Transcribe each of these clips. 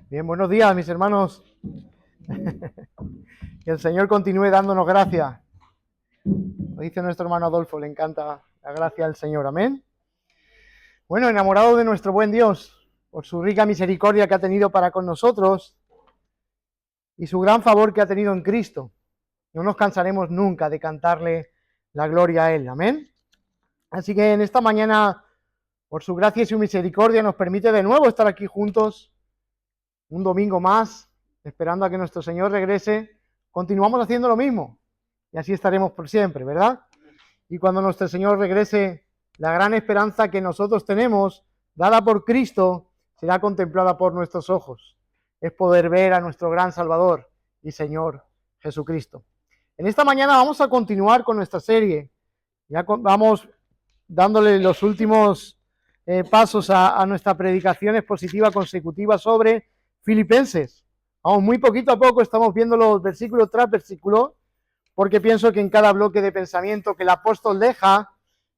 Bien, buenos días, mis hermanos. Que el Señor continúe dándonos gracia. Lo dice nuestro hermano Adolfo, le encanta la gracia del Señor. Amén. Bueno, enamorado de nuestro buen Dios, por su rica misericordia que ha tenido para con nosotros y su gran favor que ha tenido en Cristo. No nos cansaremos nunca de cantarle la gloria a Él. Amén. Así que en esta mañana, por su gracia y su misericordia, nos permite de nuevo estar aquí juntos, un domingo más, esperando a que nuestro Señor regrese. Continuamos haciendo lo mismo y así estaremos por siempre, ¿verdad? Y cuando nuestro Señor regrese, la gran esperanza que nosotros tenemos, dada por Cristo, será contemplada por nuestros ojos. Es poder ver a nuestro gran Salvador y Señor Jesucristo. En esta mañana vamos a continuar con nuestra serie. Vamos dándole los últimos pasos a nuestra predicación expositiva consecutiva sobre Filipenses. Vamos muy poquito a poco, estamos viendo los versículo tras versículo, porque pienso que en cada bloque de pensamiento que el apóstol deja,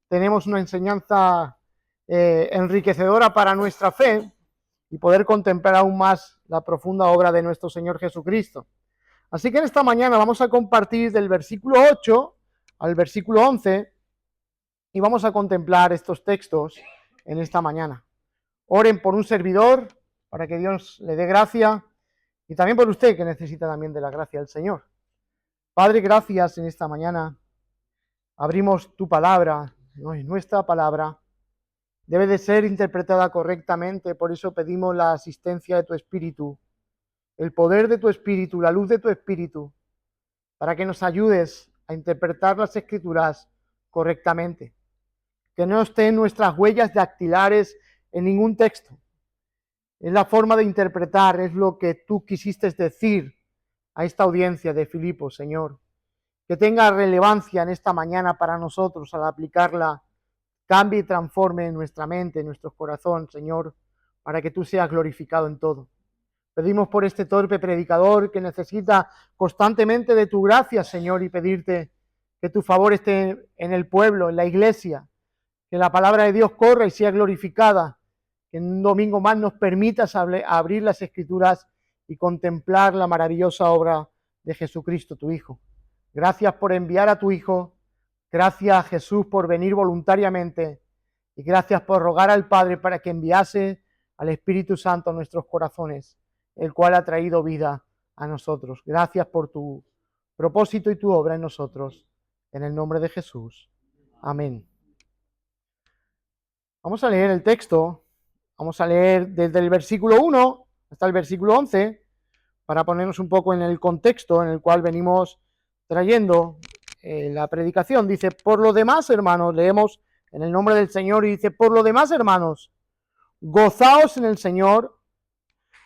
tenemos una enseñanza enriquecedora para nuestra fe y poder contemplar aún más la profunda obra de nuestro Señor Jesucristo. Así que en esta mañana vamos a compartir del versículo 8 al versículo 11 y vamos a contemplar estos textos en esta mañana. Oren por un servidor para que Dios le dé gracia y también por usted que necesita también de la gracia del Señor. Padre, gracias en esta mañana. Abrimos tu palabra, no es nuestra palabra. Debe de ser interpretada correctamente, por eso pedimos la asistencia de tu Espíritu, el poder de tu Espíritu, la luz de tu Espíritu, para que nos ayudes a interpretar las Escrituras correctamente. Que no estén nuestras huellas dactilares en ningún texto. Es la forma de interpretar, es lo que tú quisiste decir a esta audiencia de Filipos, Señor. Que tenga relevancia en esta mañana para nosotros al aplicarla, cambie y transforme en nuestra mente, en nuestro corazón, Señor, para que tú seas glorificado en todo. Pedimos por este torpe predicador que necesita constantemente de tu gracia, Señor, y pedirte que tu favor esté en el pueblo, en la iglesia, que la palabra de Dios corra y sea glorificada, que en un domingo más nos permitas abrir las Escrituras y contemplar la maravillosa obra de Jesucristo, tu Hijo. Gracias por enviar a tu Hijo, gracias Jesús por venir voluntariamente y gracias por rogar al Padre para que enviase al Espíritu Santo a nuestros corazones, el cual ha traído vida a nosotros. Gracias por tu propósito y tu obra en nosotros, en el nombre de Jesús. Amén. Vamos a leer el texto, vamos a leer desde el versículo 1 hasta el versículo 11, para ponernos un poco en el contexto en el cual venimos trayendo la predicación. Dice, por lo demás, hermanos, leemos en el nombre del Señor y dice, por lo demás, hermanos, gozaos en el Señor.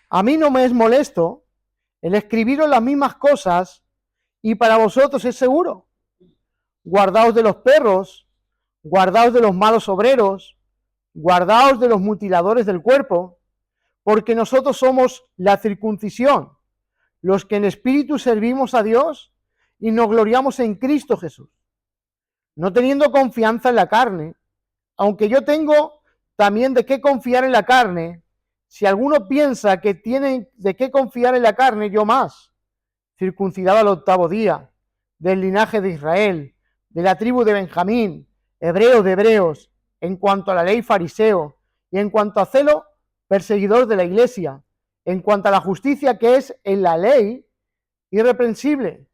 A mí no me es molesto el escribiros las mismas cosas y para vosotros es seguro. Guardaos de los perros, guardaos de los malos obreros, guardaos de los mutiladores del cuerpo, porque nosotros somos la circuncisión, los que en espíritu servimos a Dios y nos gloriamos en Cristo Jesús, no teniendo confianza en la carne, aunque yo tengo también de qué confiar en la carne. Si alguno piensa que tiene de qué confiar en la carne, yo más, circuncidado al 8º día, del linaje de Israel, de la tribu de Benjamín, hebreo de hebreos, en cuanto a la ley fariseo, y en cuanto a celo, perseguidor de la iglesia, en cuanto a la justicia que es en la ley, irreprensible.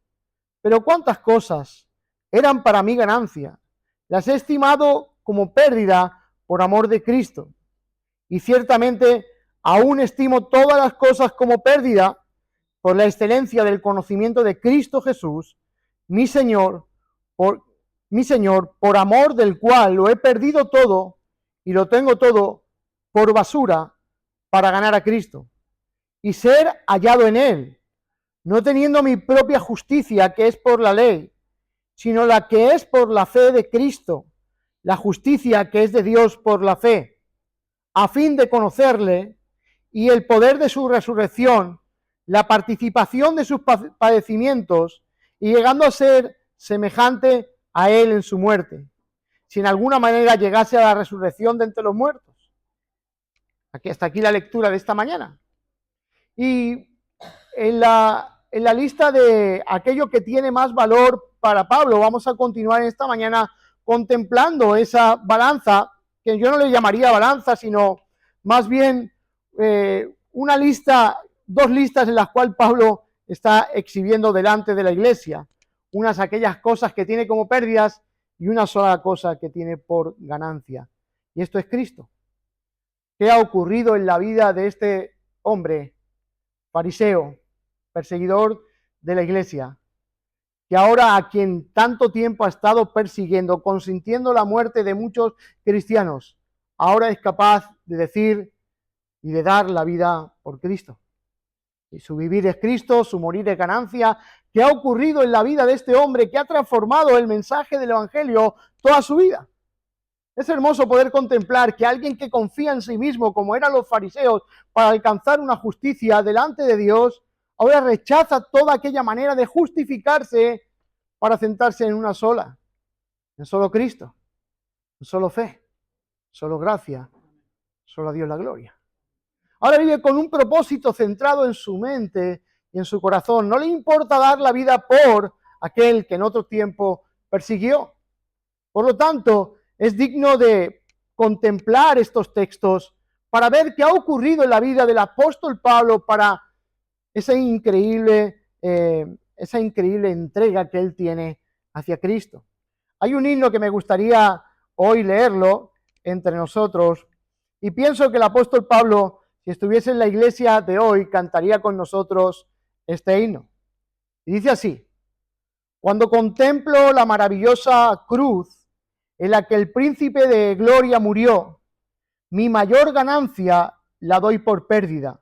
Pero cuántas cosas eran para mí ganancia, las he estimado como pérdida por amor de Cristo. Y ciertamente aún estimo todas las cosas como pérdida por la excelencia del conocimiento de Cristo Jesús, mi Señor, por amor del cual lo he perdido todo y lo tengo todo por basura para ganar a Cristo y ser hallado en Él, no teniendo mi propia justicia que es por la ley, sino la que es por la fe de Cristo, la justicia que es de Dios por la fe, a fin de conocerle y el poder de su resurrección, la participación de sus padecimientos y llegando a ser semejante a Él en su muerte, si en alguna manera llegase a la resurrección de entre los muertos. Hasta aquí la lectura de esta mañana. Y en la lista de aquello que tiene más valor para Pablo, vamos a continuar esta mañana contemplando esa balanza, que yo no le llamaría balanza, sino más bien una lista, dos listas en las cuales Pablo está exhibiendo delante de la iglesia. Unas aquellas cosas que tiene como pérdidas y una sola cosa que tiene por ganancia. Y esto es Cristo. ¿Qué ha ocurrido en la vida de este hombre, fariseo, perseguidor de la iglesia, que ahora a quien tanto tiempo ha estado persiguiendo, consintiendo la muerte de muchos cristianos, ahora es capaz de decir y de dar la vida por Cristo? Y su vivir es Cristo, su morir es ganancia. ¿Qué ha ocurrido en la vida de este hombre que ha transformado el mensaje del Evangelio toda su vida? Es hermoso poder contemplar que alguien que confía en sí mismo, como eran los fariseos, para alcanzar una justicia delante de Dios, ahora rechaza toda aquella manera de justificarse para centrarse en una sola, en solo Cristo, en solo fe, solo gracia, solo a Dios la gloria. Ahora vive con un propósito centrado en su mente y en su corazón. No le importa dar la vida por aquel que en otro tiempo persiguió. Por lo tanto, es digno de contemplar estos textos para ver qué ha ocurrido en la vida del apóstol Pablo para esa increíble entrega que él tiene hacia Cristo. Hay un himno que me gustaría hoy leerlo entre nosotros y pienso que el apóstol Pablo, si estuviese en la iglesia de hoy, cantaría con nosotros este himno. Y dice así: cuando contemplo la maravillosa cruz en la que el príncipe de gloria murió, mi mayor ganancia la doy por pérdida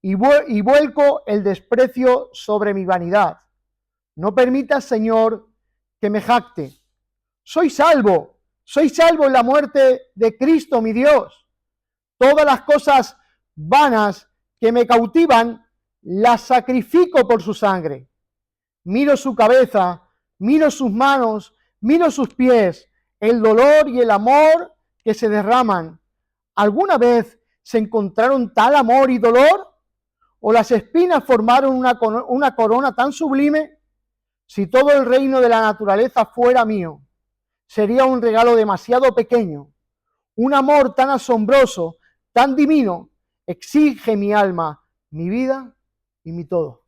y vuelco el desprecio sobre mi vanidad. No permitas, Señor, que me jacte. Soy salvo en la muerte de Cristo, mi Dios. Todas las cosas vanas que me cautivan, las sacrifico por su sangre. Miro su cabeza, miro sus manos, miro sus pies, el dolor y el amor que se derraman. ¿Alguna vez se encontraron tal amor y dolor? ¿O las espinas formaron una corona tan sublime? Si todo el reino de la naturaleza fuera mío, sería un regalo demasiado pequeño. Un amor tan asombroso, tan divino, exige mi alma, mi vida y mi todo.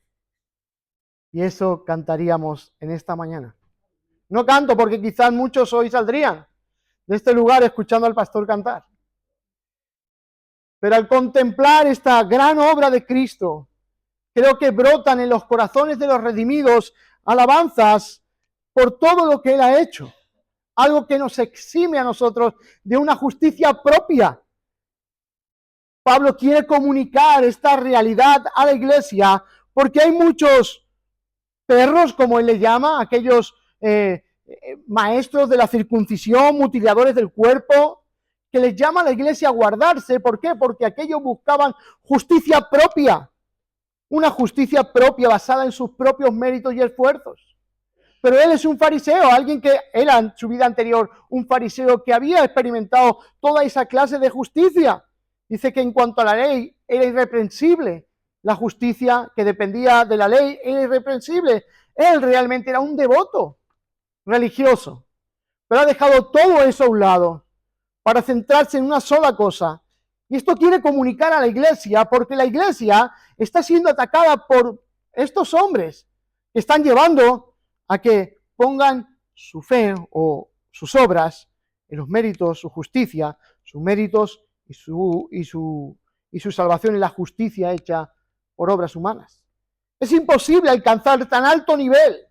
Y eso cantaríamos en esta mañana. No canto porque quizás muchos hoy saldrían de este lugar escuchando al pastor cantar. Pero al contemplar esta gran obra de Cristo, creo que brotan en los corazones de los redimidos alabanzas por todo lo que Él ha hecho. Algo que nos exime a nosotros de una justicia propia. Pablo quiere comunicar esta realidad a la iglesia porque hay muchos perros, como él le llama, aquellos maestros de la circuncisión, mutiladores del cuerpo, que les llama a la iglesia a guardarse. ¿Por qué? Porque aquellos buscaban justicia propia, una justicia propia basada en sus propios méritos y esfuerzos. Pero él es un fariseo, alguien que era en su vida anterior un fariseo que había experimentado toda esa clase de justicia. Dice que en cuanto a la ley era irreprensible, la justicia que dependía de la ley era irreprensible. Él realmente era un devoto religioso, pero ha dejado todo eso a un lado para centrarse en una sola cosa. Y esto quiere comunicar a la iglesia porque la iglesia está siendo atacada por estos hombres que están llevando a que pongan su fe o sus obras en los méritos, su justicia, sus méritos y su salvación en la justicia hecha por obras humanas. Es imposible alcanzar tan alto nivel.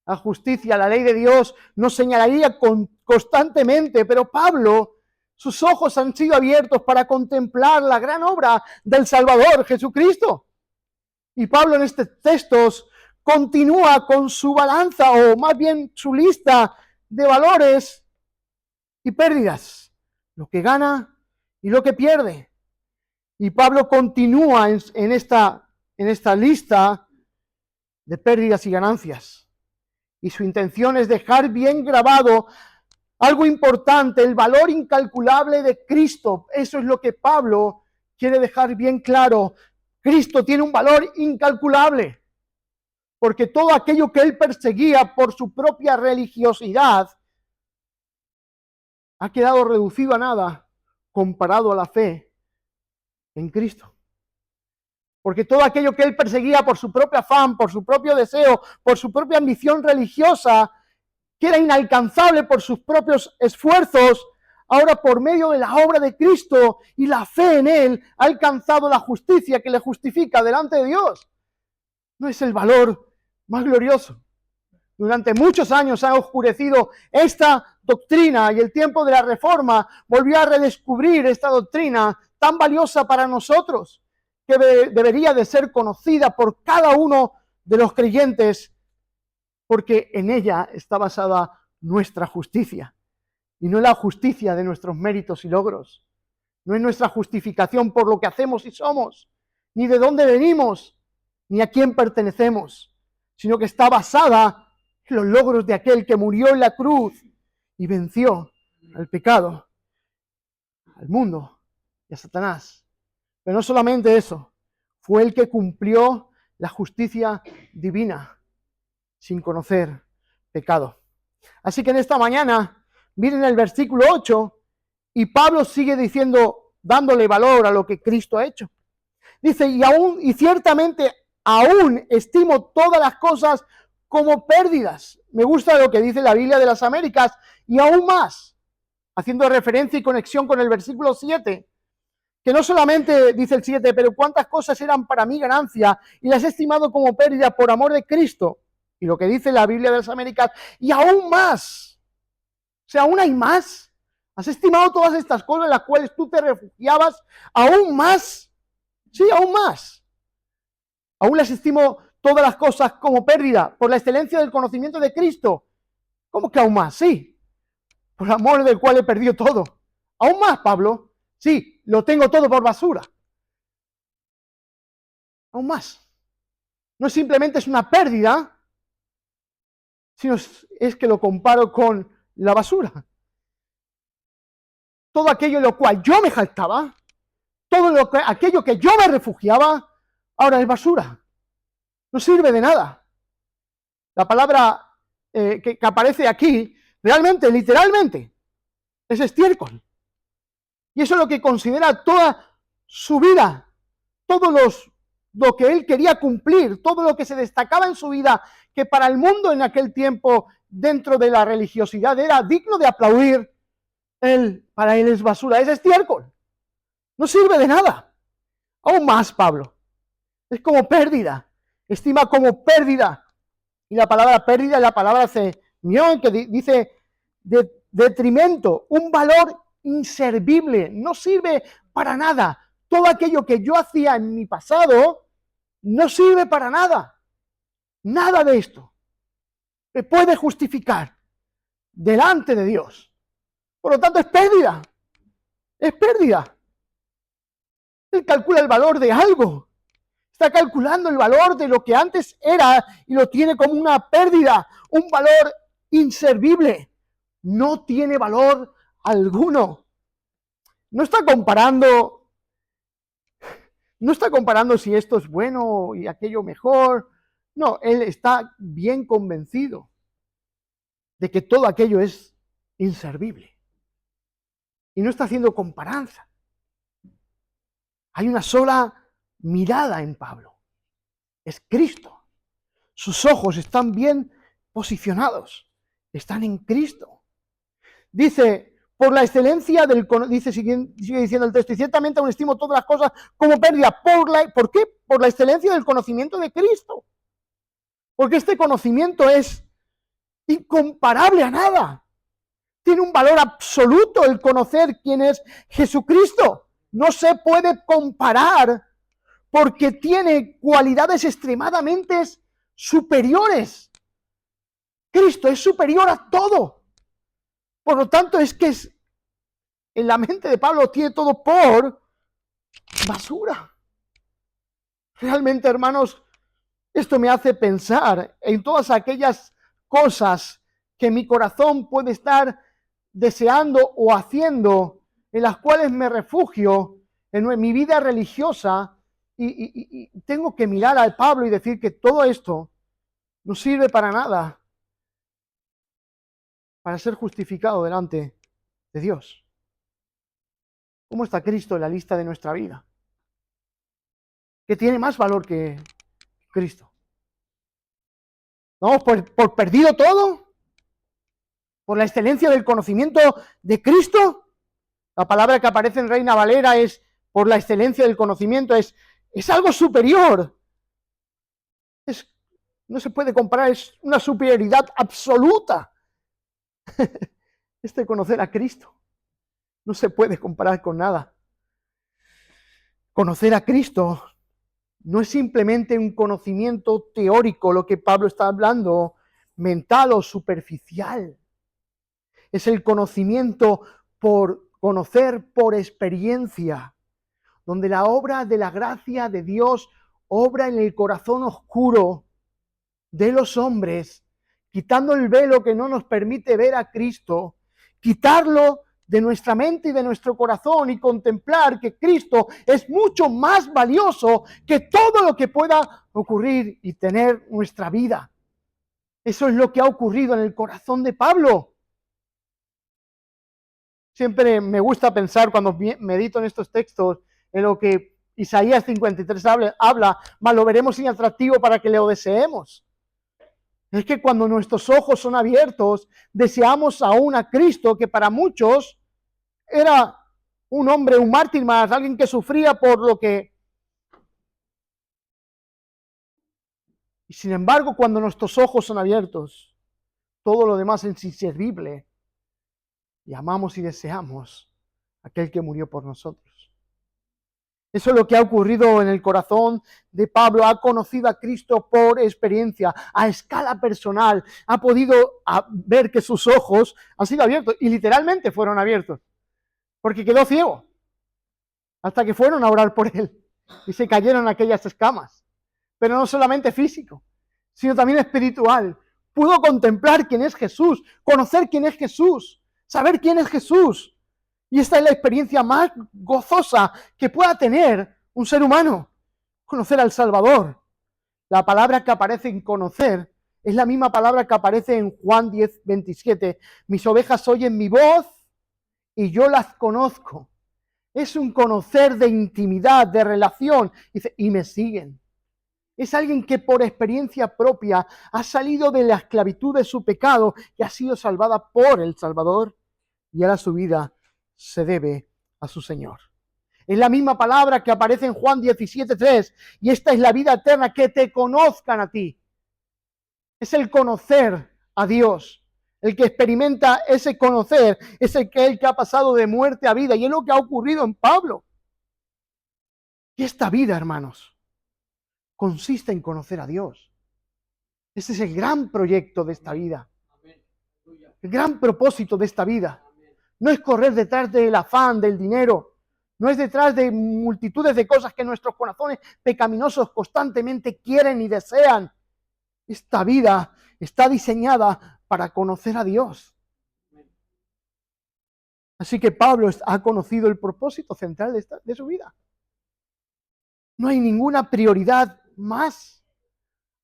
La justicia, la ley de Dios nos señalaría constantemente, pero Pablo, sus ojos han sido abiertos para contemplar la gran obra del Salvador, Jesucristo. Y Pablo en estos textos continúa con su balanza, o más bien su lista de valores y pérdidas, lo que gana y lo que pierde. Y Pablo continúa en esta lista de pérdidas y ganancias. Y su intención es dejar bien grabado algo importante, el valor incalculable de Cristo. Eso es lo que Pablo quiere dejar bien claro. Cristo tiene un valor incalculable, porque todo aquello que él perseguía por su propia religiosidad ha quedado reducido a nada comparado a la fe en Cristo. Porque todo aquello que él perseguía por su propio afán, por su propio deseo, por su propia ambición religiosa, que era inalcanzable por sus propios esfuerzos, ahora por medio de la obra de Cristo y la fe en él, ha alcanzado la justicia que le justifica delante de Dios. No es el valor más glorioso. Durante muchos años ha oscurecido esta doctrina y el tiempo de la Reforma volvió a redescubrir esta doctrina tan valiosa para nosotros, que debería de ser conocida por cada uno de los creyentes, porque en ella está basada nuestra justicia, y no la justicia de nuestros méritos y logros. No es nuestra justificación por lo que hacemos y somos, ni de dónde venimos, ni a quién pertenecemos, sino que está basada en los logros de aquel que murió en la cruz y venció al pecado, al mundo y a Satanás. Pero no solamente eso, fue el que cumplió la justicia divina sin conocer pecado. Así que en esta mañana, miren el versículo 8, y Pablo sigue diciendo, dándole valor a lo que Cristo ha hecho. Dice, y ciertamente aún estimo todas las cosas como pérdidas. Me gusta lo que dice la Biblia de las Américas, y aún más, haciendo referencia y conexión con el versículo 7, que no solamente dice el 7, pero cuántas cosas eran para mí ganancia y las he estimado como pérdida por amor de Cristo. Y lo que dice la Biblia de las Américas, y aún más. O sea, aún hay más. ¿Has estimado todas estas cosas en las cuales tú te refugiabas? ¿Aún más? Sí, aún más. Aún las estimo todas las cosas como pérdida por la excelencia del conocimiento de Cristo. ¿Cómo que aún más? Sí. Por amor del cual he perdido todo. ¿Aún más, Pablo? Sí, lo tengo todo por basura. Aún más. No simplemente es una pérdida, sino es que lo comparo con la basura. Todo aquello en lo cual yo me jactaba, aquello que yo me refugiaba, ahora es basura. No sirve de nada. La palabra que aparece aquí, realmente, literalmente, es estiércol. Y eso es lo que considera toda su vida, lo que él quería cumplir, todo lo que se destacaba en su vida, que para el mundo en aquel tiempo, dentro de la religiosidad, era digno de aplaudir, para él es basura, es estiércol. No sirve de nada. Aún más, Pablo. Es como pérdida. Estima como pérdida. Y la palabra pérdida es la palabra semión, que dice detrimento, un valor inservible. No sirve para nada. Todo aquello que yo hacía en mi pasado no sirve para nada. Nada de esto me puede justificar delante de Dios. Por lo tanto, es pérdida. Es pérdida. Él calcula el valor de algo. Está calculando el valor de lo que antes era y lo tiene como una pérdida, un valor inservible. No tiene valor alguno. No está comparando si esto es bueno y aquello mejor. No, él está bien convencido de que todo aquello es inservible. Y no está haciendo comparanza. Hay una sola mirada en Pablo. Es Cristo. Sus ojos están bien posicionados. Están en Cristo. Dice, por la excelencia del... sigue diciendo el texto, y ciertamente aún estimo todas las cosas como pérdida. ¿Por qué? Por la excelencia del conocimiento de Cristo. Porque este conocimiento es incomparable a nada. Tiene un valor absoluto el conocer quién es Jesucristo. No se puede comparar porque tiene cualidades extremadamente superiores. Cristo es superior a todo. Por lo tanto, es que en la mente de Pablo tiene todo por basura. Realmente, hermanos, esto me hace pensar en todas aquellas cosas que mi corazón puede estar deseando o haciendo, en las cuales me refugio en mi vida religiosa, y tengo que mirar al Pablo y decir que todo esto no sirve para nada para ser justificado delante de Dios. ¿Cómo está Cristo en la lista de nuestra vida? ¿Qué tiene más valor que Cristo? ¿Damos por perdido todo? ¿Por la excelencia del conocimiento de Cristo? La palabra que aparece en Reina Valera es por la excelencia del conocimiento, es algo superior. No se puede comparar, es una superioridad absoluta. Conocer a Cristo no se puede comparar con nada. Conocer a Cristo no es simplemente un conocimiento teórico, lo que Pablo está hablando, mental o superficial. Es el conocimiento por conocer por experiencia, donde la obra de la gracia de Dios obra en el corazón oscuro de los hombres, quitando el velo que no nos permite ver a Cristo, quitarlo de nuestra mente y de nuestro corazón y contemplar que Cristo es mucho más valioso que todo lo que pueda ocurrir y tener nuestra vida. Eso es lo que ha ocurrido en el corazón de Pablo. Siempre me gusta pensar cuando medito en estos textos en lo que Isaías 53 habla, mas lo veremos inatractivo para que lo deseemos. Es que cuando nuestros ojos son abiertos, deseamos aún a Cristo, que para muchos era un hombre, un mártir más, alguien que sufría por lo que... Y sin embargo, cuando nuestros ojos son abiertos, todo lo demás es inservible. Y amamos y deseamos a aquel que murió por nosotros. Eso es lo que ha ocurrido en el corazón de Pablo. Ha conocido a Cristo por experiencia, a escala personal. Ha podido ver que sus ojos han sido abiertos y literalmente fueron abiertos. Porque quedó ciego hasta que fueron a orar por él y se cayeron aquellas escamas. Pero no solamente físico, sino también espiritual. Pudo contemplar quién es Jesús, conocer quién es Jesús, saber quién es Jesús. Y esta es la experiencia más gozosa que pueda tener un ser humano, conocer al Salvador. La palabra que aparece en conocer es la misma palabra que aparece en Juan 10:27. Mis ovejas oyen mi voz y yo las conozco. Es un conocer de intimidad, de relación, y me siguen. Es alguien que por experiencia propia ha salido de la esclavitud de su pecado y ha sido salvada por el Salvador, y ahora su vida se debe a su Señor. Es la misma palabra que aparece en Juan 17:3, y esta es la vida eterna, que te conozcan a ti. Es el conocer a Dios. El que experimenta ese conocer es el que ha pasado de muerte a vida, y es lo que ha ocurrido en Pablo. Y esta vida, hermanos, consiste en conocer a Dios. Ese es el gran proyecto de esta vida. El gran propósito de esta vida. No es correr detrás del afán, del dinero. No es detrás de multitudes de cosas que nuestros corazones pecaminosos constantemente quieren y desean. Esta vida está diseñada para conocer a Dios. Así que Pablo ha conocido el propósito central de su vida. No hay ninguna prioridad más.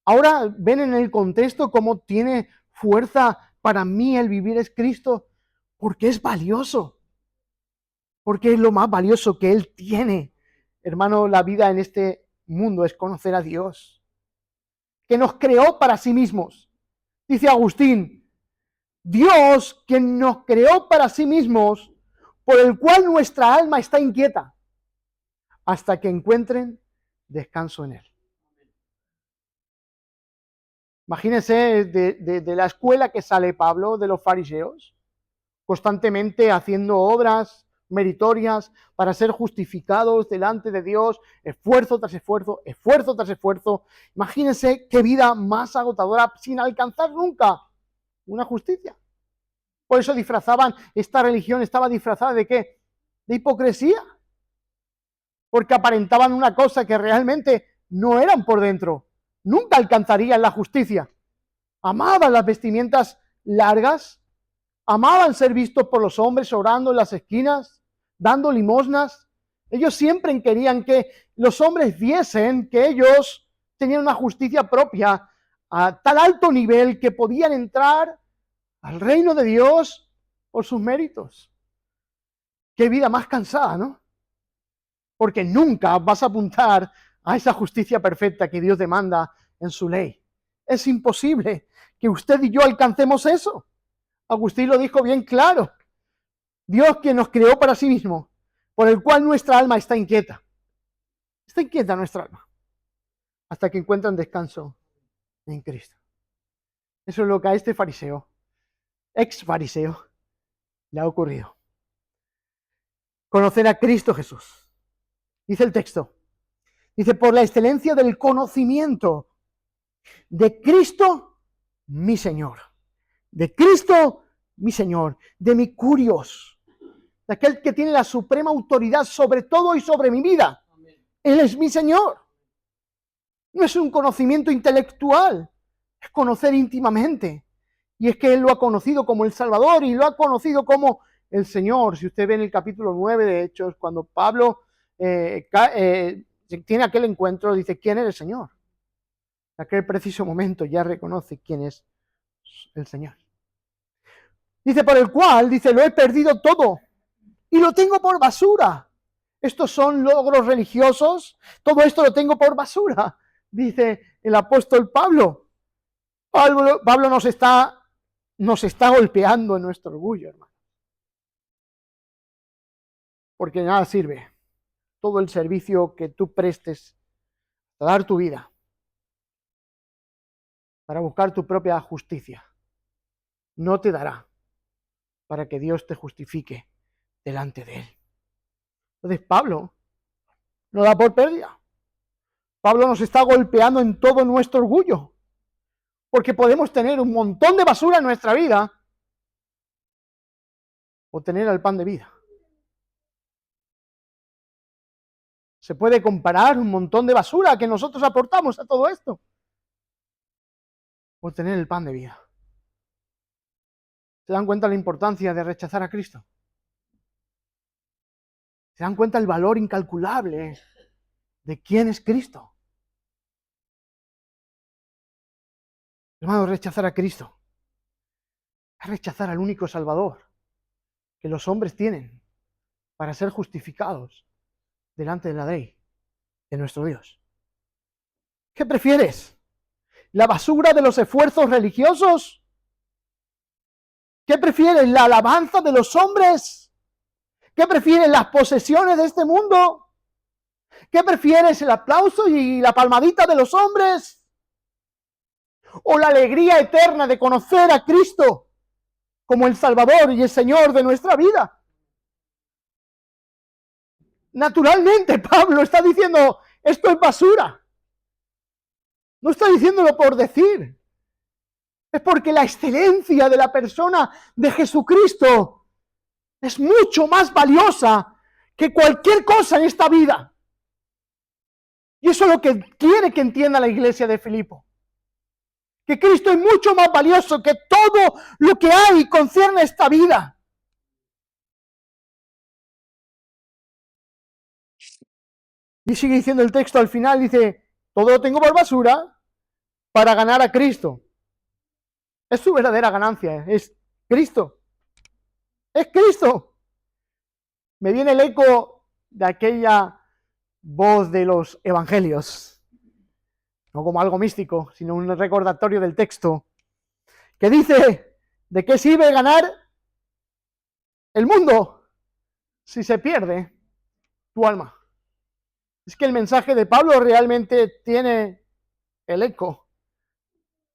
Ahora ven en el contexto cómo tiene fuerza para mí el vivir es Cristo, porque es valioso, porque es lo más valioso que Él tiene. Hermano, la vida en este mundo es conocer a Dios, que nos creó para sí mismos. Dice Agustín, Dios, quien nos creó para sí mismos, por el cual nuestra alma está inquieta, hasta que encuentren descanso en Él. Imagínense de la escuela que sale Pablo, de los fariseos, constantemente haciendo obras meritorias para ser justificados delante de Dios, esfuerzo tras esfuerzo, esfuerzo tras esfuerzo. Imagínense qué vida más agotadora sin alcanzar nunca una justicia. Por eso esta religión estaba disfrazada ¿de qué? De hipocresía. Porque aparentaban una cosa que realmente no eran por dentro. Nunca alcanzarían la justicia. Amaban las vestimentas largas, amaban ser vistos por los hombres orando en las esquinas, dando limosnas. Ellos siempre querían que los hombres viesen que ellos tenían una justicia propia a tal alto nivel que podían entrar al reino de Dios por sus méritos. Qué vida más cansada, ¿no? Porque nunca vas a apuntar a esa justicia perfecta que Dios demanda en su ley. Es imposible que usted y yo alcancemos eso. Agustín lo dijo bien claro. Dios, quien nos creó para sí mismo, por el cual nuestra alma está inquieta. Está inquieta nuestra alma, hasta que encuentran descanso en Cristo. Eso es lo que a este fariseo, ex fariseo, le ha ocurrido. Conocer a Cristo Jesús. Dice el texto, dice, por la excelencia del conocimiento de Cristo, mi Señor. De Cristo, mi Señor. De mi curios. De aquel que tiene la suprema autoridad sobre todo y sobre mi vida. Él es mi Señor. No es un conocimiento intelectual, es conocer íntimamente. Y es que Él lo ha conocido como el Salvador y lo ha conocido como el Señor. Si usted ve en el capítulo 9 de Hechos, cuando Pablo tiene aquel encuentro, dice, ¿quién es el Señor? En aquel preciso momento ya reconoce quién es el Señor. Dice, por el cual, dice, lo he perdido todo y lo tengo por basura. Estos son logros religiosos, todo esto lo tengo por basura, dice el apóstol Pablo. Pablo nos está golpeando en nuestro orgullo, hermano. Porque de nada sirve todo el servicio que tú prestes a dar tu vida para buscar tu propia justicia. No te dará para que Dios te justifique delante de Él. Entonces Pablo no da por pérdida. Pablo nos está golpeando en todo nuestro orgullo, porque podemos tener un montón de basura en nuestra vida o tener el pan de vida. Se puede comparar un montón de basura que nosotros aportamos a todo esto o tener el pan de vida. ¿Se dan cuenta la importancia de rechazar a Cristo? ¿Se dan cuenta el valor incalculable de quién es Cristo? Hermano, rechazar a Cristo es rechazar al único Salvador que los hombres tienen para ser justificados delante de la ley de nuestro Dios. ¿Qué prefieres? ¿La basura de los esfuerzos religiosos? ¿Qué prefieres? ¿La alabanza de los hombres? ¿Qué prefieres? ¿Las posesiones de este mundo? ¿Qué prefieres? ¿El aplauso y la palmadita de los hombres? ¿O la alegría eterna de conocer a Cristo como el Salvador y el Señor de nuestra vida? Naturalmente, Pablo está diciendo, esto es basura. No está diciéndolo por decir. Es porque la excelencia de la persona de Jesucristo es mucho más valiosa que cualquier cosa en esta vida. Y eso es lo que quiere que entienda la iglesia de Filipo. Que Cristo es mucho más valioso que todo lo que hay y concierne a esta vida. Y sigue diciendo el texto al final, dice, todo lo tengo por basura para ganar a Cristo. Es su verdadera ganancia, es Cristo. Es Cristo. Me viene el eco de aquella voz de los evangelios, no como algo místico, sino un recordatorio del texto, que dice, ¿de qué sirve ganar el mundo si se pierde tu alma? Es que el mensaje de Pablo realmente tiene el eco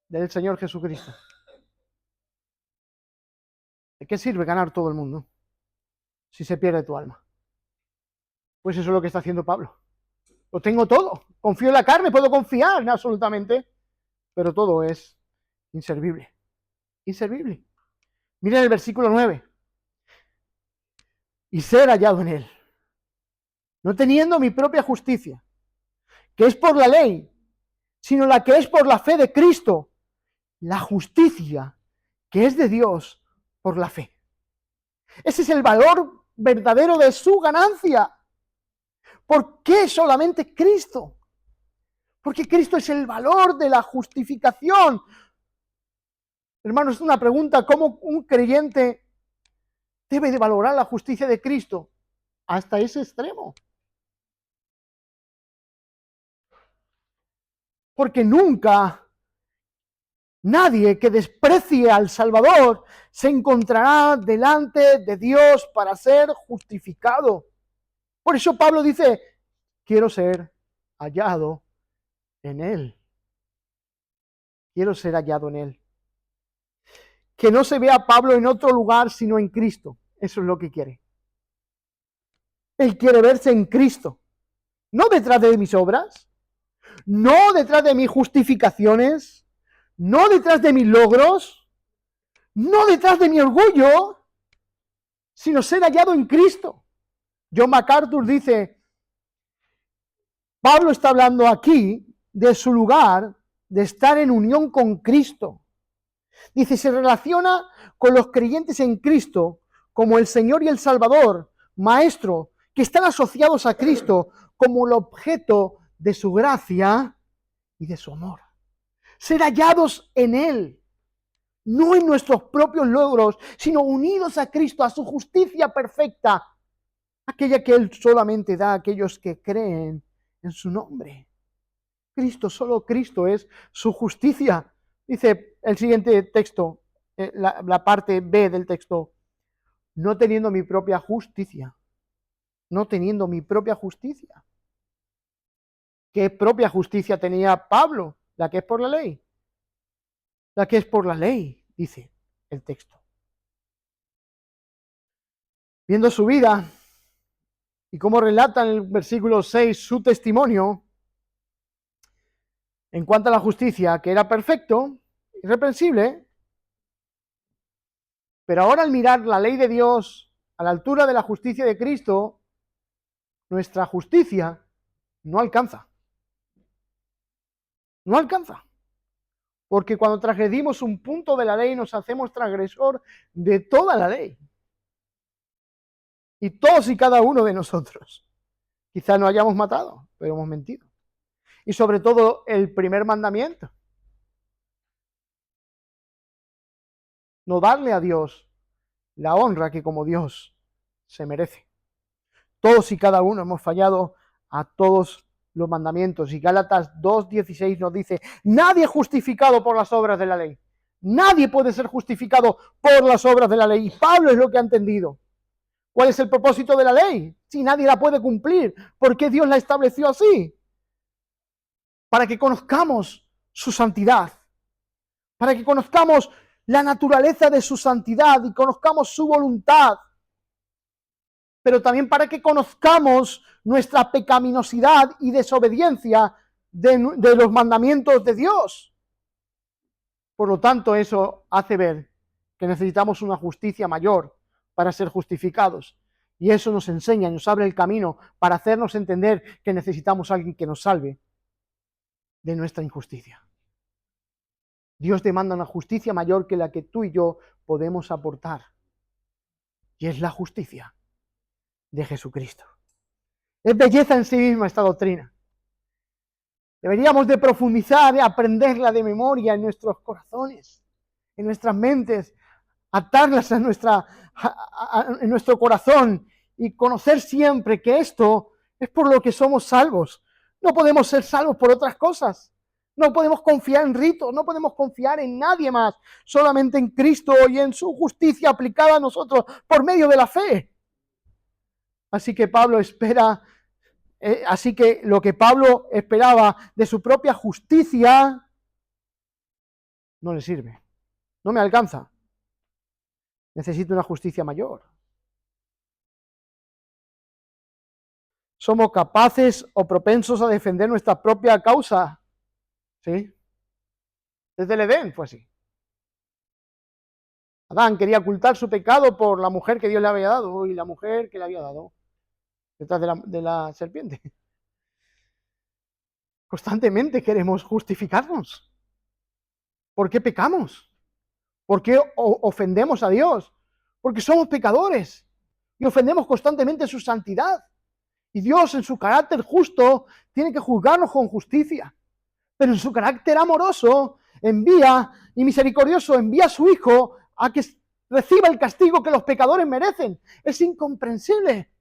del Señor Jesucristo. ¿De qué sirve ganar todo el mundo si se pierde tu alma? Pues eso es lo que está haciendo Pablo. Lo tengo todo. Confío en la carne, puedo confiar absolutamente, pero todo es inservible. Inservible. Miren el versículo 9. Y ser hallado en él, no teniendo mi propia justicia, que es por la ley, sino la que es por la fe de Cristo, la justicia que es de Dios por la fe. Ese es el valor verdadero de su ganancia. ¿Por qué solamente Cristo? Porque Cristo es el valor de la justificación. Hermanos, es una pregunta, ¿cómo un creyente debe de valorar la justicia de Cristo? Hasta ese extremo. Porque nunca nadie que desprecie al Salvador se encontrará delante de Dios para ser justificado. Por eso Pablo dice, quiero ser hallado en Él. Quiero ser hallado en Él. Que no se vea a Pablo en otro lugar sino en Cristo. Eso es lo que quiere. Él quiere verse en Cristo. No detrás de mis obras, no detrás de mis justificaciones, no detrás de mis logros, no detrás de mi orgullo, sino ser hallado en Cristo. John MacArthur dice, Pablo está hablando aquí de su lugar de estar en unión con Cristo. Dice, se relaciona con los creyentes en Cristo como el Señor y el Salvador, Maestro, que están asociados a Cristo como el objeto de su gracia y de su amor. Ser hallados en Él, no en nuestros propios logros, sino unidos a Cristo, a su justicia perfecta, aquella que Él solamente da a aquellos que creen en su nombre. Cristo, solo Cristo es su justicia. Dice el siguiente texto, la parte B del texto, no teniendo mi propia justicia. No teniendo mi propia justicia. ¿Qué propia justicia tenía Pablo? La que es por la ley. La que es por la ley, dice el texto. Viendo su vida y cómo relata en el versículo 6 su testimonio en cuanto a la justicia, que era perfecto, irreprensible, pero ahora al mirar la ley de Dios a la altura de la justicia de Cristo, nuestra justicia no alcanza. No alcanza. Porque cuando transgredimos un punto de la ley nos hacemos transgresor de toda la ley. Y todos y cada uno de nosotros. Quizá no hayamos matado, pero hemos mentido. Y sobre todo el primer mandamiento. No darle a Dios la honra que como Dios se merece. Todos y cada uno hemos fallado a todos los mandamientos. Y Gálatas 2:16 nos dice, nadie es justificado por las obras de la ley. Nadie puede ser justificado por las obras de la ley. Y Pablo es lo que ha entendido. ¿Cuál es el propósito de la ley? Si nadie la puede cumplir, ¿por qué Dios la estableció así? Para que conozcamos su santidad. Para que conozcamos la naturaleza de su santidad y conozcamos su voluntad. Pero también para que conozcamos nuestra pecaminosidad y desobediencia de los mandamientos de Dios. Por lo tanto, eso hace ver que necesitamos una justicia mayor para ser justificados. Y eso nos enseña, nos abre el camino para hacernos entender que necesitamos a alguien que nos salve de nuestra injusticia. Dios demanda una justicia mayor que la que tú y yo podemos aportar. Y es la justicia de Jesucristo. Es belleza en sí misma esta doctrina. Deberíamos de profundizar y aprenderla de memoria en nuestros corazones, en nuestras mentes, atarlas en nuestro corazón y conocer siempre que esto es por lo que somos salvos. No podemos ser salvos por otras cosas. No podemos confiar en ritos, no podemos confiar en nadie más, solamente en Cristo y en su justicia aplicada a nosotros por medio de la fe. Así que lo que Pablo esperaba de su propia justicia no le sirve, no me alcanza. Necesito una justicia mayor. Somos capaces o propensos a defender nuestra propia causa. ¿Sí? Desde el Edén fue así. Adán quería ocultar su pecado por la mujer que Dios le había dado y la mujer que le había dado detrás de la serpiente. Constantemente queremos justificarnos. ¿Por qué pecamos? ¿Por qué ofendemos a Dios? Porque somos pecadores y ofendemos constantemente su santidad. Y Dios, en su carácter justo, tiene que juzgarnos con justicia. Pero en su carácter amoroso, envía y misericordioso, envía a su Hijo a que reciba el castigo que los pecadores merecen. Es incomprensible.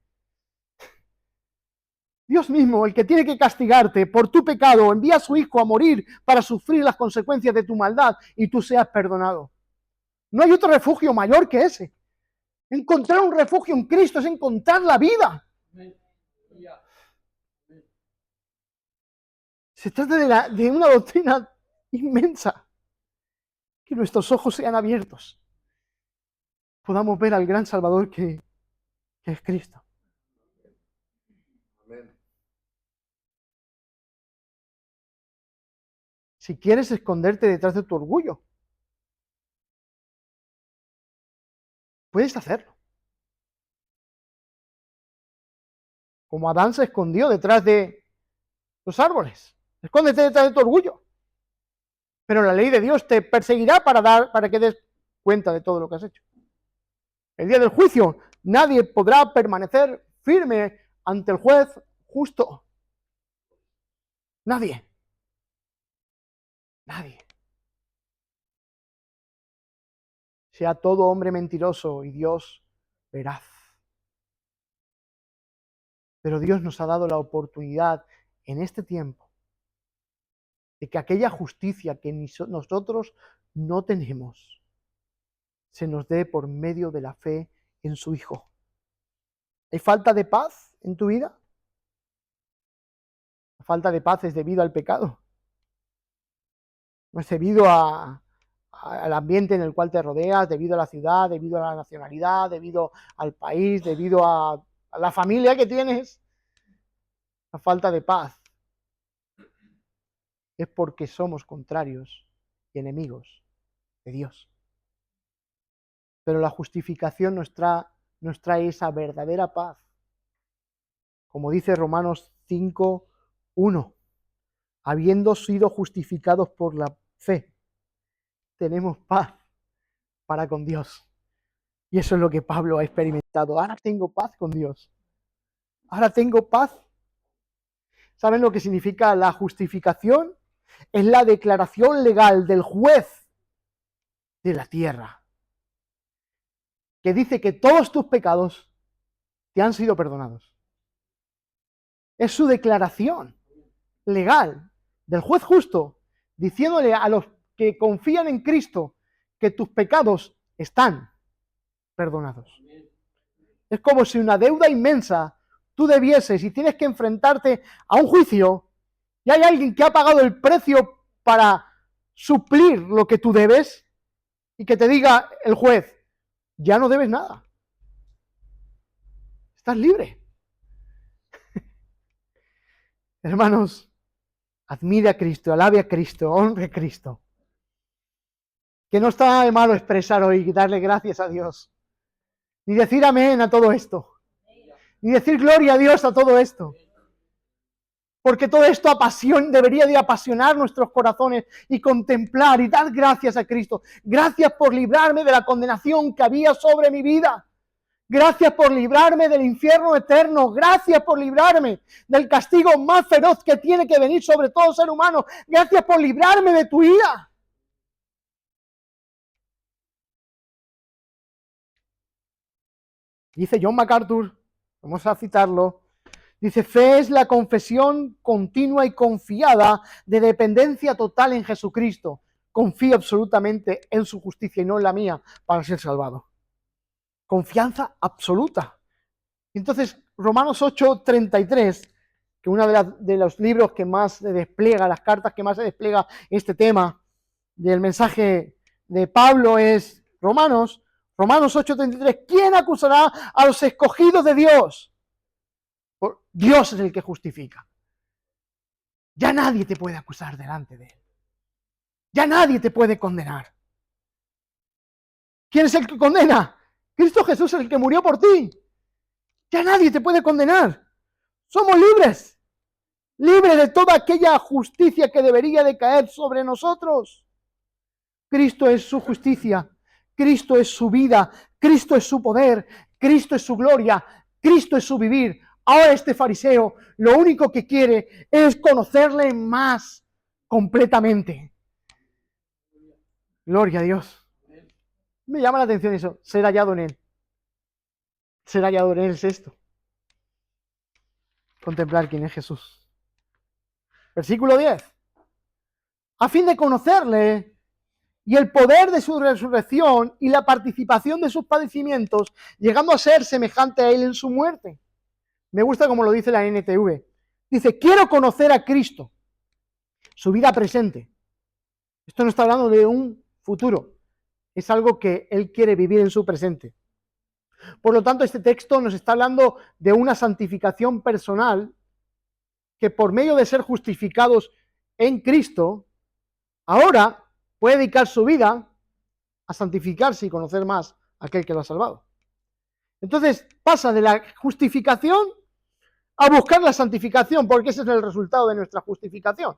Dios mismo, el que tiene que castigarte por tu pecado, envía a su Hijo a morir para sufrir las consecuencias de tu maldad y tú seas perdonado. No hay otro refugio mayor que ese. Encontrar un refugio en Cristo es encontrar la vida. Se trata de una doctrina inmensa. Que nuestros ojos sean abiertos. Podamos ver al gran Salvador que es Cristo. Si quieres esconderte detrás de tu orgullo, puedes hacerlo. Como Adán se escondió detrás de los árboles. Escóndete detrás de tu orgullo. Pero la ley de Dios te perseguirá para que des cuenta de todo lo que has hecho. El día del juicio, nadie podrá permanecer firme ante el juez justo. Nadie. Nadie. Sea todo hombre mentiroso y Dios veraz. Pero Dios nos ha dado la oportunidad en este tiempo de que aquella justicia que nosotros no tenemos se nos dé por medio de la fe en su Hijo. ¿Hay falta de paz en tu vida? La falta de paz es debido al pecado. No es debido al ambiente en el cual te rodeas, debido a la ciudad, debido a la nacionalidad, debido al país, debido a la familia que tienes. La falta de paz es porque somos contrarios y enemigos de Dios. Pero la justificación nos trae esa verdadera paz. Como dice Romanos 5:1, habiendo sido justificados por la fe, tenemos paz para con Dios. Y eso es lo que Pablo ha experimentado. Ahora tengo paz con Dios. Ahora tengo paz. ¿Saben lo que significa la justificación? Es la declaración legal del juez de la tierra, que dice que todos tus pecados te han sido perdonados. Es su declaración legal del juez justo, diciéndole a los que confían en Cristo que tus pecados están perdonados. Es como si una deuda inmensa tú debieses y tienes que enfrentarte a un juicio y hay alguien que ha pagado el precio para suplir lo que tú debes y que te diga el juez, ya no debes nada. Estás libre. Hermanos, admire a Cristo, alabe a Cristo, honre a Cristo. Que no está de malo expresar hoy y darle gracias a Dios. Ni decir amén a todo esto. Ni decir gloria a Dios a todo esto. Porque todo esto debería de apasionar nuestros corazones y contemplar y dar gracias a Cristo. Gracias por librarme de la condenación que había sobre mi vida. Gracias por librarme del infierno eterno. Gracias por librarme del castigo más feroz que tiene que venir sobre todo ser humano. Gracias por librarme de tu ira. Dice John MacArthur, vamos a citarlo, dice, fe es la confesión continua y confiada de dependencia total en Jesucristo. Confío absolutamente en su justicia y no en la mía para ser salvado. Confianza absoluta. Entonces, Romanos 8:33, que uno de los libros que más se despliega, las cartas que más se despliega este tema del mensaje de Pablo es Romanos 8:33. ¿Quién acusará a los escogidos de Dios? Dios es el que justifica. Ya nadie te puede acusar delante de Él. Ya nadie te puede condenar. ¿Quién es el que condena? Cristo Jesús es el que murió por ti. Ya nadie te puede condenar. Somos libres. Libres de toda aquella justicia que debería de caer sobre nosotros. Cristo es su justicia. Cristo es su vida. Cristo es su poder. Cristo es su gloria. Cristo es su vivir. Ahora este fariseo lo único que quiere es conocerle más completamente. Gloria a Dios. Me llama la atención eso, ser hallado en Él. Ser hallado en Él es esto. Contemplar quién es Jesús. Versículo 10. A fin de conocerle y el poder de su resurrección y la participación de sus padecimientos, llegando a ser semejante a Él en su muerte. Me gusta como lo dice la NTV. Dice, quiero conocer a Cristo, su vida presente. Esto no está hablando de un futuro, es algo que Él quiere vivir en su presente. Por lo tanto, este texto nos está hablando de una santificación personal que por medio de ser justificados en Cristo, ahora puede dedicar su vida a santificarse y conocer más a aquel que lo ha salvado. Entonces pasa de la justificación a buscar la santificación, porque ese es el resultado de nuestra justificación.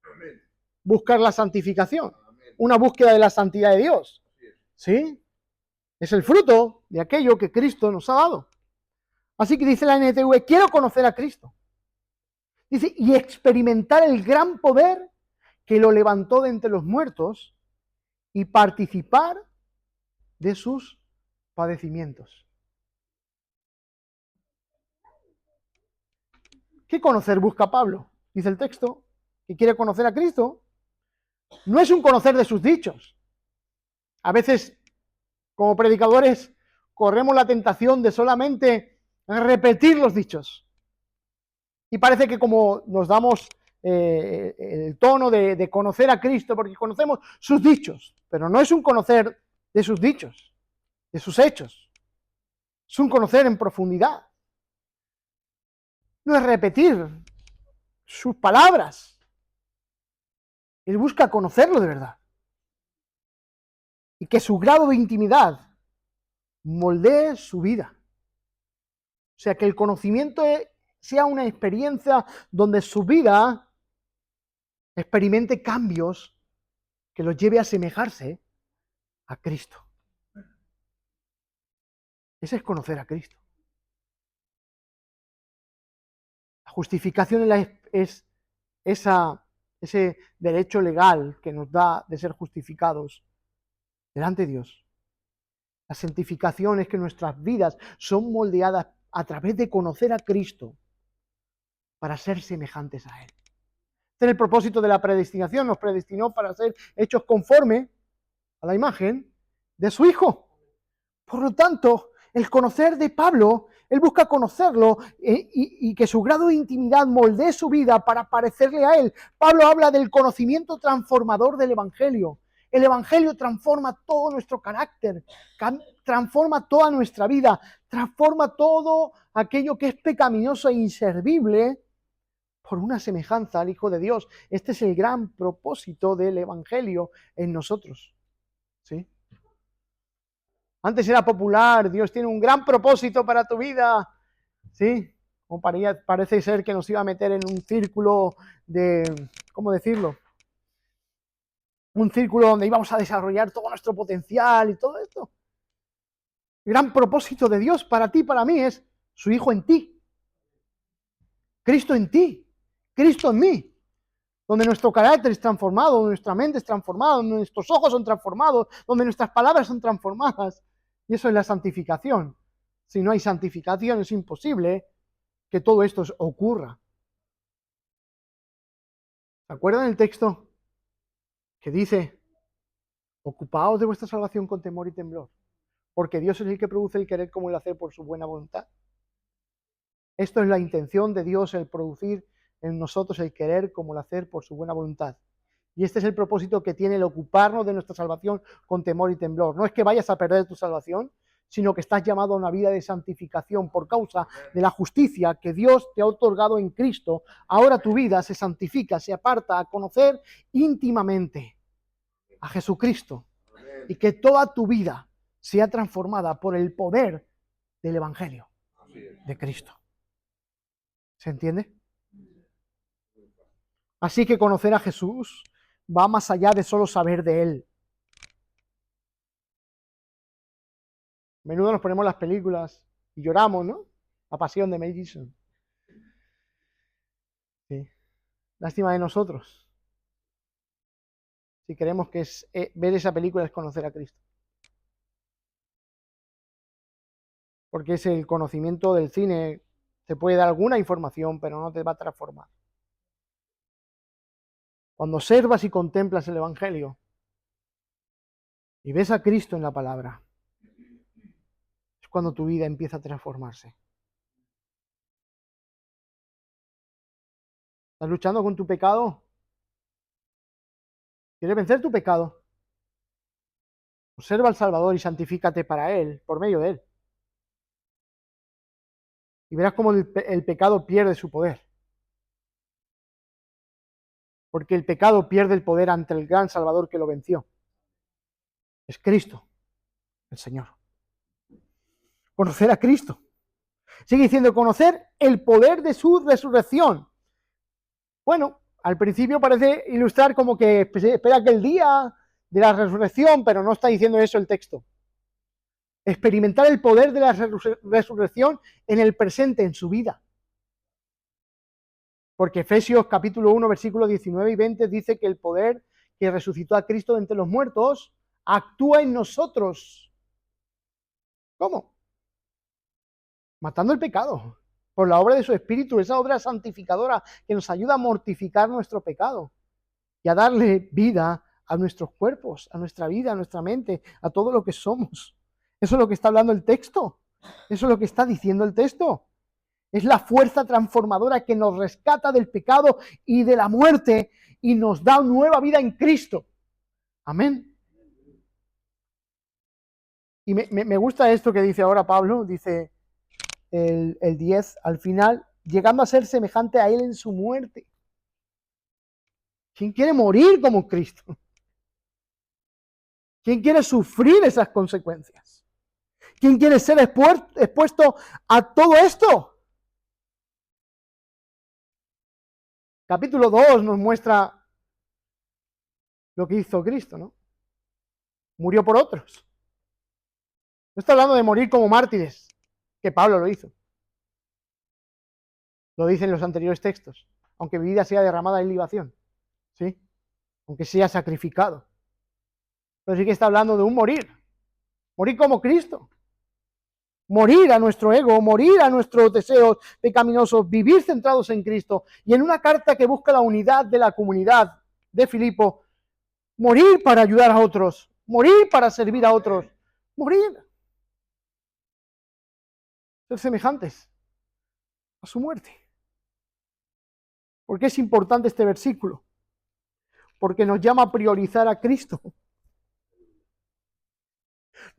Amén. Buscar la santificación, amén. Una búsqueda de la santidad de Dios. ¿Sí? Es el fruto de aquello que Cristo nos ha dado. Así que dice la NTV, quiero conocer a Cristo. Dice, y experimentar el gran poder que lo levantó de entre los muertos y participar de sus padecimientos. ¿Qué conocer busca Pablo? Dice el texto, que quiere conocer a Cristo. No es un conocer de sus dichos. A veces, como predicadores, corremos la tentación de solamente repetir los dichos. Y parece que como nos damos el tono de conocer a Cristo, porque conocemos sus dichos, pero no es un conocer de sus dichos, de sus hechos. Es un conocer en profundidad. No es repetir sus palabras. Él busca conocerlo de verdad. Y que su grado de intimidad moldee su vida. O sea, que el conocimiento sea una experiencia donde su vida experimente cambios que los lleve a asemejarse a Cristo. Ese es conocer a Cristo. La justificación es ese derecho legal que nos da de ser justificados delante de Dios. La santificación es que nuestras vidas son moldeadas a través de conocer a Cristo para ser semejantes a Él. Este es el propósito de la predestinación. Nos predestinó para ser hechos conforme a la imagen de su Hijo. Por lo tanto, el conocer de Pablo, él busca conocerlo y que su grado de intimidad moldee su vida para parecerle a Él. Pablo habla del conocimiento transformador del Evangelio. El Evangelio transforma todo nuestro carácter, transforma toda nuestra vida, transforma todo aquello que es pecaminoso e inservible por una semejanza al Hijo de Dios. Este es el gran propósito del Evangelio en nosotros. ¿Sí? Antes era popular, Dios tiene un gran propósito para tu vida. ¿Sí? Como parece ser que nos iba a meter en un círculo de, ¿cómo decirlo? Un círculo donde íbamos a desarrollar todo nuestro potencial y todo esto. El gran propósito de Dios para ti y para mí es su Hijo en ti. Cristo en ti. Cristo en mí. Donde nuestro carácter es transformado, donde nuestra mente es transformada, donde nuestros ojos son transformados, donde nuestras palabras son transformadas. Y eso es la santificación. Si no hay santificación es imposible que todo esto ocurra. ¿Se acuerdan el texto que dice, ocupaos de vuestra salvación con temor y temblor, porque Dios es el que produce el querer como el hacer por su buena voluntad? Esto es la intención de Dios, el producir en nosotros el querer como el hacer por su buena voluntad. Y este es el propósito que tiene el ocuparnos de nuestra salvación con temor y temblor. No es que vayas a perder tu salvación, sino que estás llamado a una vida de santificación por causa de la justicia que Dios te ha otorgado en Cristo. Ahora tu vida se santifica, se aparta a conocer íntimamente a Jesucristo y que toda tu vida sea transformada por el poder del Evangelio de Cristo. ¿Se entiende? Así que conocer a Jesús va más allá de solo saber de Él. A menudo nos ponemos las películas y lloramos, ¿no? La pasión de Mel Gibson. Lástima de nosotros. Si creemos que ver esa película es conocer a Cristo. Porque es el conocimiento del cine, te puede dar alguna información, pero no te va a transformar. Cuando observas y contemplas el Evangelio y ves a Cristo en la palabra, es cuando tu vida empieza a transformarse. ¿Estás luchando con tu pecado? ¿Quieres vencer tu pecado? Observa al Salvador y santifícate para Él, por medio de Él. Y verás cómo el pecado pierde su poder. Porque el pecado pierde el poder ante el gran Salvador que lo venció. Es Cristo, el Señor. Conocer a Cristo. Sigue diciendo, conocer el poder de su resurrección. Bueno, al principio parece ilustrar como que espera que el día de la resurrección, pero no está diciendo eso el texto. Experimentar el poder de la resurrección en el presente, en su vida. Porque Efesios capítulo 1, versículos 19 y 20 dice que el poder que resucitó a Cristo de entre los muertos actúa en nosotros. ¿Cómo? Matando el pecado por la obra de su Espíritu, esa obra santificadora que nos ayuda a mortificar nuestro pecado y a darle vida a nuestros cuerpos, a nuestra vida, a nuestra mente, a todo lo que somos. Eso es lo que está hablando el texto. Eso es lo que está diciendo el texto. Es la fuerza transformadora que nos rescata del pecado y de la muerte y nos da nueva vida en Cristo. Amén. Y me gusta esto que dice ahora Pablo, dice el 10, al final, llegando a ser semejante a Él en su muerte. ¿Quién quiere morir como Cristo? ¿Quién quiere sufrir esas consecuencias? ¿Quién quiere ser expuesto a todo esto? Capítulo 2 nos muestra lo que hizo Cristo, ¿no? Murió por otros. No está hablando de morir como mártires, que Pablo lo hizo. Lo dicen los anteriores textos. Aunque mi vida sea derramada en libación, ¿sí? Aunque sea sacrificado. Pero sí que está hablando de un morir. Morir como Cristo. Morir a nuestro ego, morir a nuestros deseos pecaminosos, vivir centrados en Cristo. Y en una carta que busca la unidad de la comunidad de Filipo, morir para ayudar a otros, morir para servir a otros, morir. Ser semejantes a su muerte. ¿Por qué es importante este versículo? Porque nos llama a priorizar a Cristo.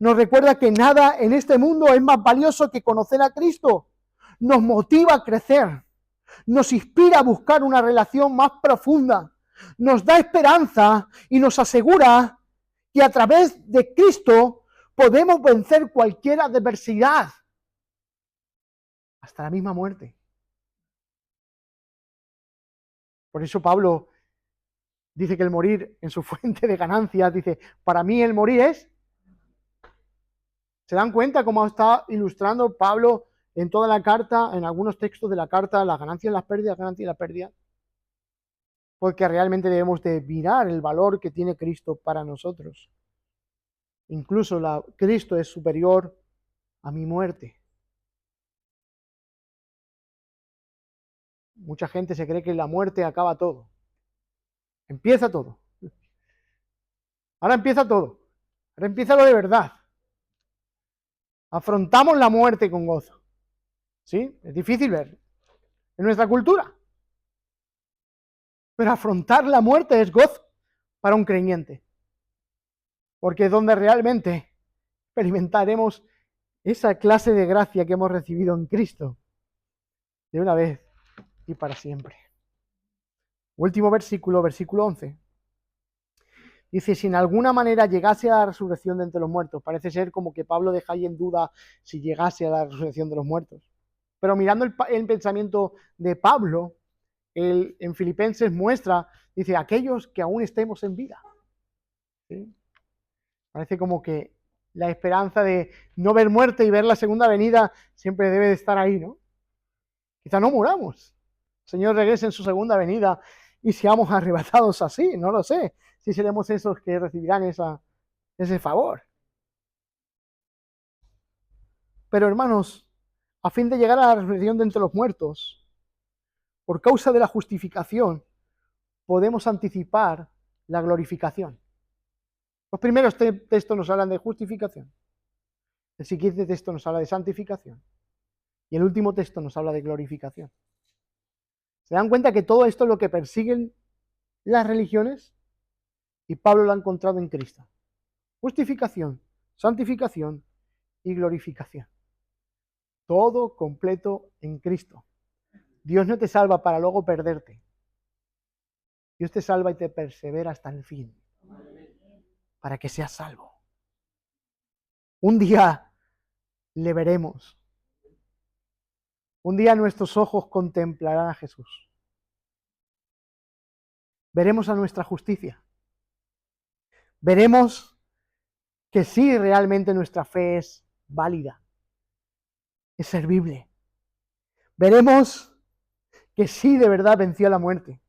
Nos recuerda que nada en este mundo es más valioso que conocer a Cristo. Nos motiva a crecer. Nos inspira a buscar una relación más profunda. Nos da esperanza y nos asegura que a través de Cristo podemos vencer cualquier adversidad. Hasta la misma muerte. Por eso Pablo dice que el morir en su fuente de ganancias, dice, para mí el morir es... ¿Se dan cuenta cómo está ilustrando Pablo en toda la carta, en algunos textos de la carta, las ganancias y las pérdidas, las ganancias y las pérdidas? Porque realmente debemos de mirar el valor que tiene Cristo para nosotros. Incluso Cristo es superior a mi muerte. Mucha gente se cree que la muerte acaba todo. Empieza todo. Ahora empieza todo. Ahora empieza lo de verdad. Afrontamos la muerte con gozo. ¿Sí? Es difícil ver en nuestra cultura. Pero afrontar la muerte es gozo para un creyente. Porque es donde realmente experimentaremos esa clase de gracia que hemos recibido en Cristo de una vez y para siempre. Último versículo, versículo 11. Dice, si en alguna manera llegase a la resurrección de entre los muertos, parece ser como que Pablo deja ahí en duda si llegase a la resurrección de los muertos. Pero mirando el pensamiento de Pablo, en Filipenses muestra, dice, aquellos que aún estemos en vida. ¿Sí? Parece como que la esperanza de no ver muerte y ver la segunda venida siempre debe de estar ahí, ¿no? Quizá no muramos. El Señor regrese en su segunda venida y seamos arrebatados así, no lo sé, si seremos esos que recibirán ese favor. Pero hermanos, a fin de llegar a la resurrección de entre los muertos, por causa de la justificación, podemos anticipar la glorificación. Los primeros textos nos hablan de justificación, el siguiente texto nos habla de santificación y el último texto nos habla de glorificación. ¿Se dan cuenta que todo esto es lo que persiguen las religiones? Y Pablo lo ha encontrado en Cristo. Justificación, santificación y glorificación. Todo completo en Cristo. Dios no te salva para luego perderte. Dios te salva y te persevera hasta el fin, para que seas salvo. Un día le veremos. Un día nuestros ojos contemplarán a Jesús. Veremos a nuestra justicia. Veremos que sí, realmente nuestra fe es válida, es servible. Veremos que sí, de verdad venció la muerte.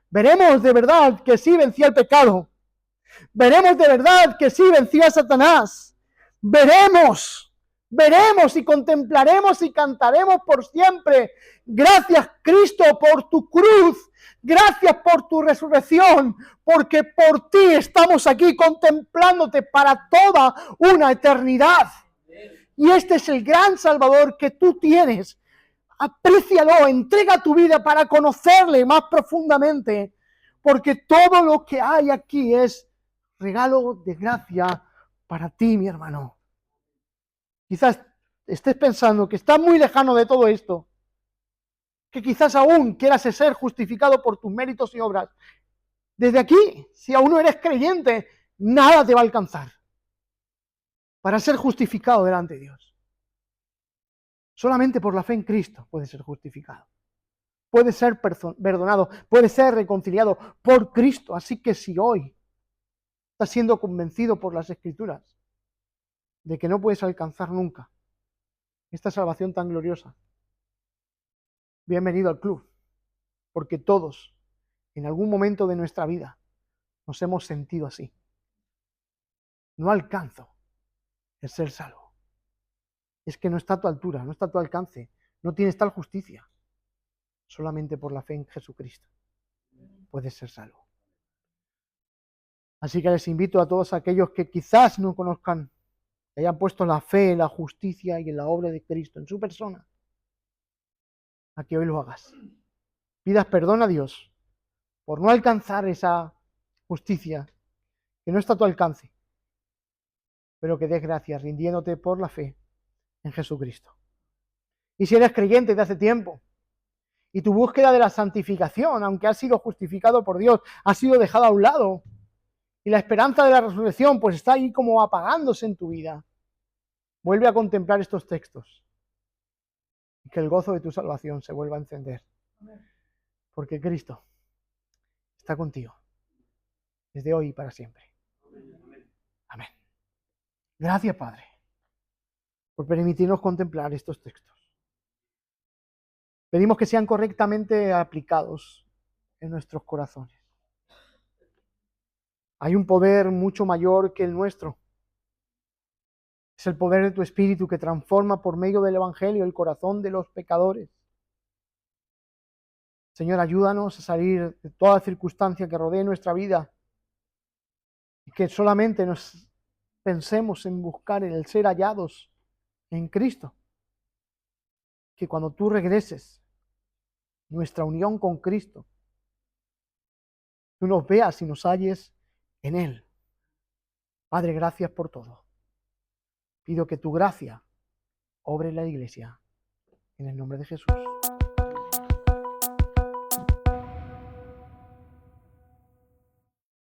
Veremos de verdad que sí venció el pecado. Veremos de verdad que sí venció a Satanás. Veremos y contemplaremos y cantaremos por siempre. Gracias, Cristo, por tu cruz. Gracias por tu resurrección, porque por ti estamos aquí contemplándote para toda una eternidad. Y este es el gran Salvador que tú tienes. Aprécialo, entrega tu vida para conocerle más profundamente, porque todo lo que hay aquí es regalo de gracia para ti, mi hermano. Quizás estés pensando que estás muy lejano de todo esto, que quizás aún quieras ser justificado por tus méritos y obras. Desde aquí, si aún no eres creyente, nada te va a alcanzar para ser justificado delante de Dios. Solamente por la fe en Cristo puedes ser justificado. Puedes ser perdonado, puedes ser reconciliado por Cristo. Así que si hoy estás siendo convencido por las Escrituras de que no puedes alcanzar nunca esta salvación tan gloriosa, bienvenido al club, porque todos, en algún momento de nuestra vida, nos hemos sentido así. No alcanzo el ser salvo. Es que no está a tu altura, no está a tu alcance, no tienes tal justicia. Solamente por la fe en Jesucristo puedes ser salvo. Así que les invito a todos aquellos que quizás no conozcan, que hayan puesto la fe en la justicia y en la obra de Cristo, en su persona, a que hoy lo hagas. Pidas perdón a Dios por no alcanzar esa justicia que no está a tu alcance, pero que des gracias rindiéndote por la fe en Jesucristo. Y si eres creyente de hace tiempo y tu búsqueda de la santificación, aunque has sido justificado por Dios, ha sido dejada a un lado, y la esperanza de la resurrección pues está ahí como apagándose en tu vida, vuelve a contemplar estos textos y que el gozo de tu salvación se vuelva a encender. Porque Cristo está contigo desde hoy y para siempre. Amén. Gracias, Padre, por permitirnos contemplar estos textos. Pedimos que sean correctamente aplicados en nuestros corazones. Hay un poder mucho mayor que el nuestro. Es el poder de tu Espíritu que transforma por medio del Evangelio el corazón de los pecadores. Señor, ayúdanos a salir de toda circunstancia que rodee nuestra vida y que solamente nos pensemos en buscar el ser hallados en Cristo. Que cuando tú regreses, nuestra unión con Cristo, tú nos veas y nos halles en Él. Padre, gracias por todo. Pido que tu gracia obre en la iglesia. En el nombre de Jesús.